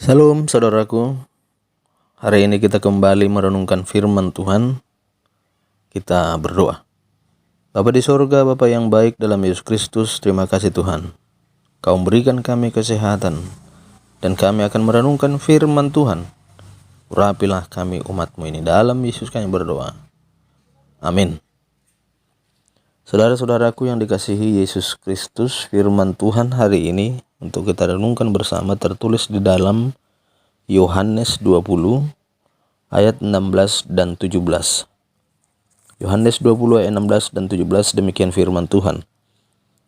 Salam saudaraku, hari ini kita kembali merenungkan firman Tuhan. Kita berdoa. Bapa di sorga, Bapa yang baik dalam Yesus Kristus, terima kasih Tuhan. Kau berikan kami kesehatan, dan kami akan merenungkan firman Tuhan. Urapilah kami umat-Mu ini, dalam Yesus kami berdoa. Amin. Saudara-saudaraku yang dikasihi Yesus Kristus, firman Tuhan hari ini untuk kita renungkan bersama tertulis di dalam Yohanes 20 ayat 16 dan 17. Yohanes 20 ayat 16 dan 17, demikian firman Tuhan.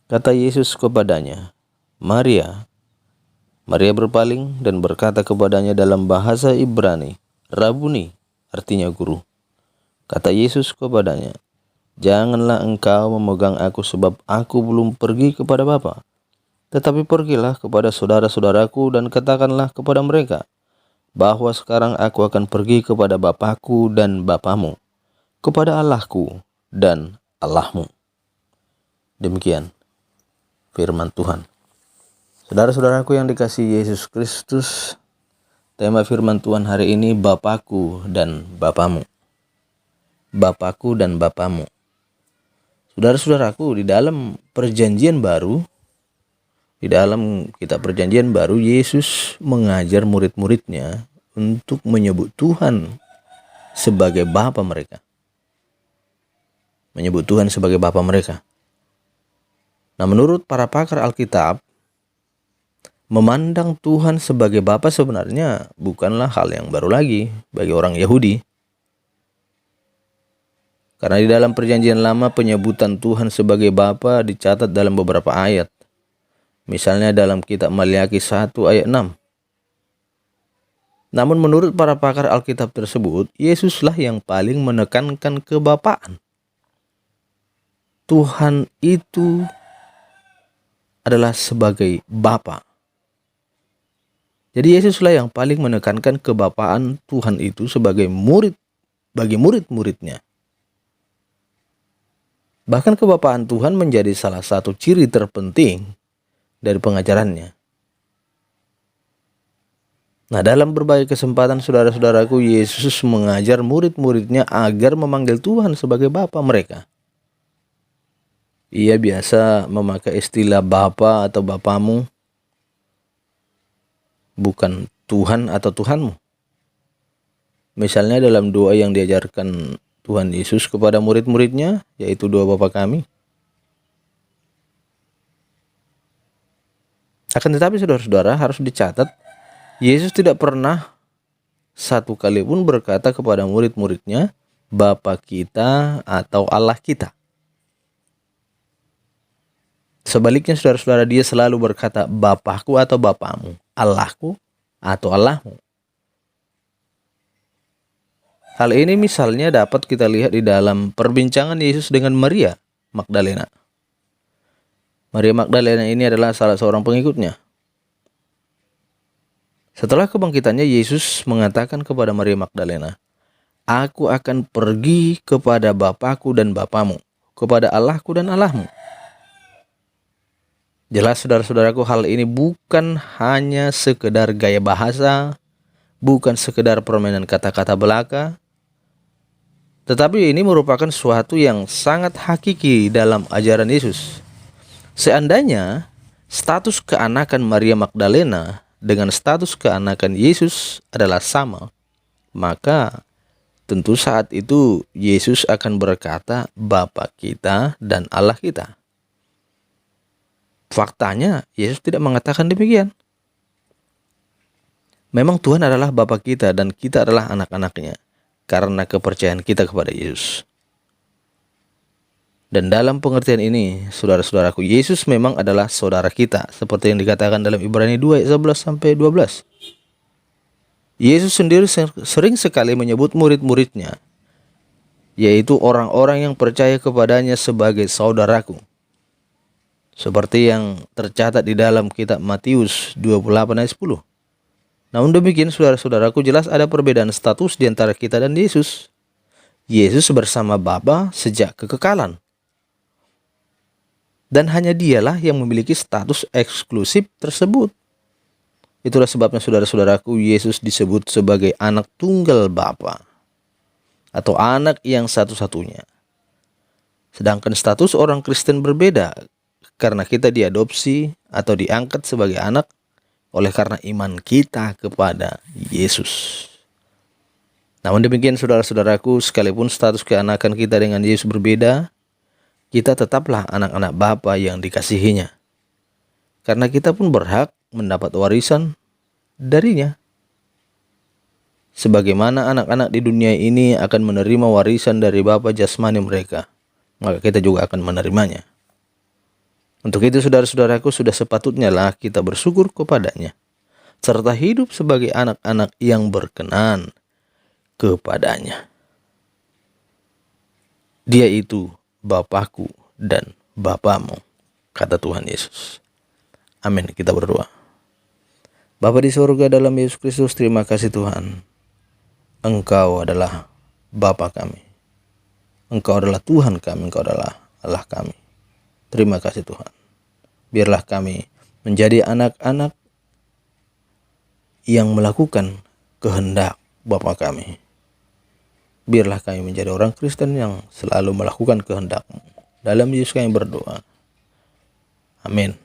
Kata Yesus kepadanya, Maria. Maria berpaling dan berkata kepadanya dalam bahasa Ibrani, Rabuni, artinya guru. Kata Yesus kepadanya, janganlah engkau memegang aku sebab aku belum pergi kepada Bapa. Tetapi pergilah kepada saudara-saudaraku dan katakanlah kepada mereka, bahwa sekarang aku akan pergi kepada Bapakku dan Bapamu, kepada Allahku dan Allahmu. Demikian firman Tuhan. Saudara-saudaraku yang dikasihi Yesus Kristus, tema firman Tuhan hari ini Bapakku dan Bapamu. Bapakku dan Bapamu. Saudara-saudaraku, di dalam perjanjian baru, di dalam kitab perjanjian baru, Yesus mengajar murid-muridnya untuk menyebut Tuhan sebagai Bapa mereka. Menyebut Tuhan sebagai Bapa mereka. Nah, menurut para pakar Alkitab, memandang Tuhan sebagai Bapa sebenarnya bukanlah hal yang baru lagi bagi orang Yahudi. Karena di dalam perjanjian lama penyebutan Tuhan sebagai Bapa dicatat dalam beberapa ayat. Misalnya dalam kitab Maliaki 1 ayat 6. Namun menurut para pakar Alkitab tersebut, Yesuslah yang paling menekankan kebapaan. Tuhan itu adalah sebagai Bapa. Jadi Yesuslah yang paling menekankan kebapaan Tuhan itu sebagai murid bagi murid-muridnya. Bahkan kebapaan Tuhan menjadi salah satu ciri terpenting dari pengajarannya. Nah, dalam berbagai kesempatan saudara-saudaraku, Yesus mengajar murid-muridnya agar memanggil Tuhan sebagai Bapa mereka. Ia biasa memakai istilah Bapa atau Bapamu, bukan Tuhan atau Tuhanmu. Misalnya dalam doa yang diajarkan Tuhan Yesus kepada murid-muridnya, yaitu doa Bapa kami. Akan tetapi saudara-saudara, harus dicatat, Yesus tidak pernah satu kali pun berkata kepada murid-muridnya, Bapa kita atau Allah kita. Sebaliknya saudara-saudara, dia selalu berkata Bapakku atau Bapamu, Allahku atau Allahmu. Hal ini misalnya dapat kita lihat di dalam perbincangan Yesus dengan Maria Magdalena. Maria Magdalena ini adalah salah seorang pengikutnya. Setelah kebangkitannya, Yesus mengatakan kepada Maria Magdalena, Aku akan pergi kepada Bapakku dan Bapamu, kepada Allahku dan Allahmu. Jelas saudara-saudaraku, hal ini bukan hanya sekedar gaya bahasa, bukan sekedar permainan kata-kata belaka, tetapi ini merupakan sesuatu yang sangat hakiki dalam ajaran Yesus. Seandainya status keanakan Maria Magdalena dengan status keanakan Yesus adalah sama, maka tentu saat itu Yesus akan berkata Bapa kita dan Allah kita. Faktanya Yesus tidak mengatakan demikian. Memang Tuhan adalah Bapa kita dan kita adalah anak-anaknya karena kepercayaan kita kepada Yesus. Dan dalam pengertian ini, saudara-saudaraku, Yesus memang adalah saudara kita, seperti yang dikatakan dalam Ibrani 2 ayat 11-12. Yesus sendiri sering sekali menyebut murid-muridnya, yaitu orang-orang yang percaya kepadanya sebagai saudaraku. Seperti yang tercatat di dalam kitab Matius 28 ayat 10. Namun demikian saudara-saudaraku, jelas ada perbedaan status di antara kita dan Yesus. Yesus bersama Bapa sejak kekekalan. Dan hanya dialah yang memiliki status eksklusif tersebut. Itulah sebabnya saudara-saudaraku, Yesus disebut sebagai anak tunggal Bapa atau anak yang satu-satunya. Sedangkan status orang Kristen berbeda karena kita diadopsi atau diangkat sebagai anak oleh karena iman kita kepada Yesus. Namun demikian saudara-saudaraku, sekalipun status keanakan kita dengan Yesus berbeda, kita tetaplah anak-anak Bapa yang dikasihinya. Karena kita pun berhak mendapat warisan darinya. Sebagaimana anak-anak di dunia ini akan menerima warisan dari Bapa jasmani mereka, maka kita juga akan menerimanya. Untuk itu saudara-saudaraku, sudah sepatutnya lah kita bersyukur kepadanya, serta hidup sebagai anak-anak yang berkenan kepadanya. Dia itu Bapakku dan Bapamu, kata Tuhan Yesus. Amin. Kita berdoa. Bapa di surga, dalam Yesus Kristus, terima kasih Tuhan. Engkau adalah Bapa kami. Engkau adalah Tuhan kami. Engkau adalah Allah kami. Terima kasih Tuhan. Biarlah kami menjadi anak-anak yang melakukan kehendak Bapa kami. Biarlah kami menjadi orang Kristen yang selalu melakukan kehendak-Mu. Dalam Yesus kami berdoa. Amin.